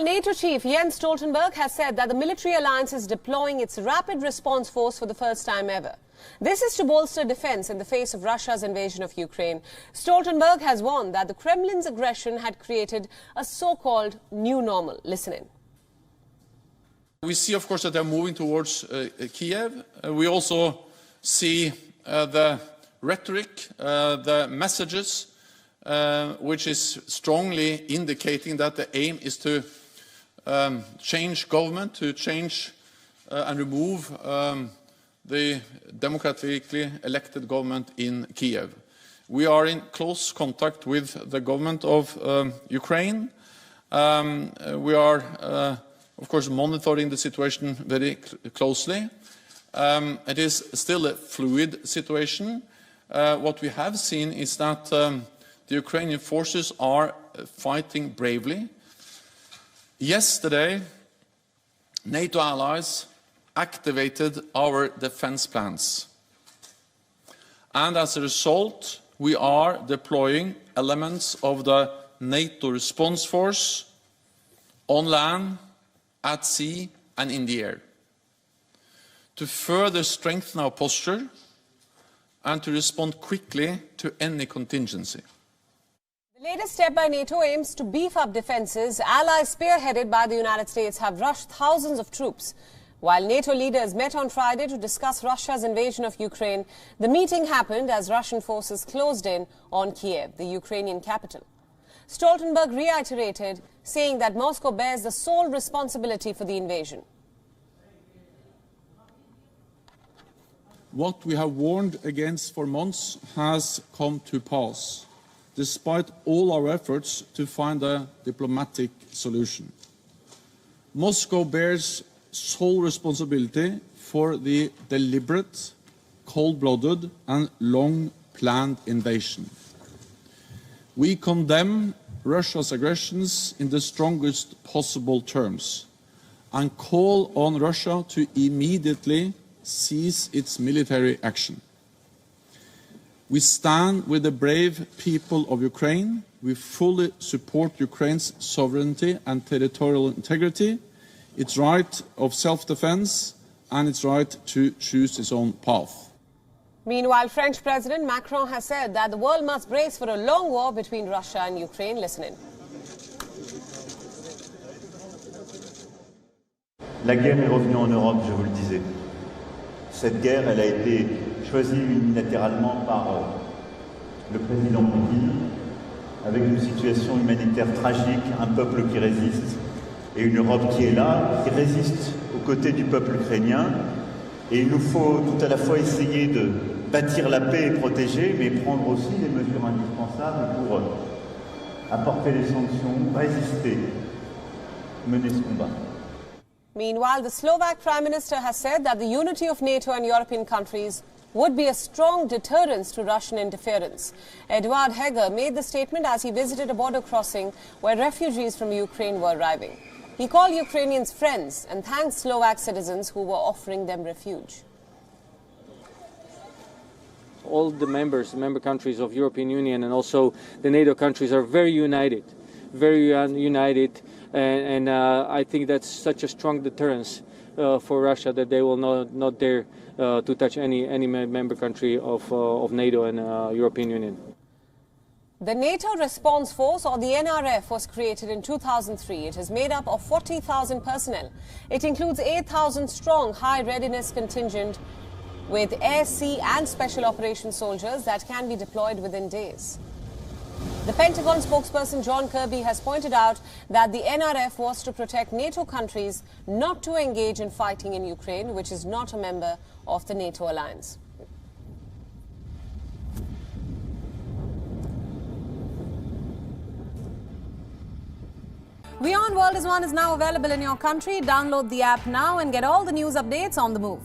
NATO chief Jens Stoltenberg has said that the military alliance is deploying its rapid response force for the first time ever. This is to bolster defense in the face of Russia's invasion of Ukraine. Stoltenberg has warned that the Kremlin's aggression had created a so-called new normal. Listen in. We see, of course, that they're moving towards Kiev. We also see the rhetoric, the messages, which is strongly indicating that the aim is to change government, to change and remove the democratically elected government in Kiev. We are in close contact with the government of Ukraine. We are, of course, monitoring the situation very closely. It is still a fluid situation. What we have seen is that the Ukrainian forces are fighting bravely. Yesterday, NATO allies activated our defense plans. And as a result, we are deploying elements of the NATO response force on land, at sea and in the air, to further strengthen our posture and to respond quickly to any contingency. The latest step by NATO aims to beef up defenses. Allies spearheaded by the United States have rushed thousands of troops. While NATO leaders met on Friday to discuss Russia's invasion of Ukraine, the meeting happened as Russian forces closed in on Kiev, the Ukrainian capital. Stoltenberg reiterated, saying that Moscow bears the sole responsibility for the invasion. What we have warned against for months has come to pass, despite all our efforts to find a diplomatic solution. Moscow bears sole responsibility for the deliberate, cold-blooded and long-planned invasion. We condemn Russia's aggressions in the strongest possible terms and call on Russia to immediately cease its military action. We stand with the brave people of Ukraine. We fully support Ukraine's sovereignty and territorial integrity, its right of self-defense and its right to choose its own path. Meanwhile, French President Macron has said that the world must brace for a long war between Russia and Ukraine. Listen in. La guerre est revenue en Europe, je vous le disais. Cette guerre, elle a été choisie unilatéralement par le président Poutine, avec une situation humanitaire tragique, un peuple qui résiste, et une Europe qui est là, qui résiste aux côtés du peuple ukrainien. Et il nous faut tout à la fois essayer de bâtir la paix et protéger, mais prendre aussi les mesures indispensables pour apporter les sanctions, résister, mener ce combat. Meanwhile, the Slovak Prime Minister has said that the unity of NATO and European countries would be a strong deterrence to Russian interference. Eduard Heger made the statement as he visited a border crossing where refugees from Ukraine were arriving. He called Ukrainians friends and thanked Slovak citizens who were offering them refuge. All the member countries of European Union and also the NATO countries are very united, and I think that's such a strong deterrence for Russia that they will not dare to touch any member country of NATO and European Union. The NATO Response Force, or the NRF, was created in 2003. It is made up of 40,000 personnel. It includes 8,000 strong high readiness contingent with air, sea and special operations soldiers that can be deployed within days. The Pentagon spokesperson John Kirby has pointed out that the NRF was to protect NATO countries not to engage in fighting in Ukraine, which is not a member of the NATO alliance. WION World is One is now available in your country. Download the app now and get all the news updates on the move.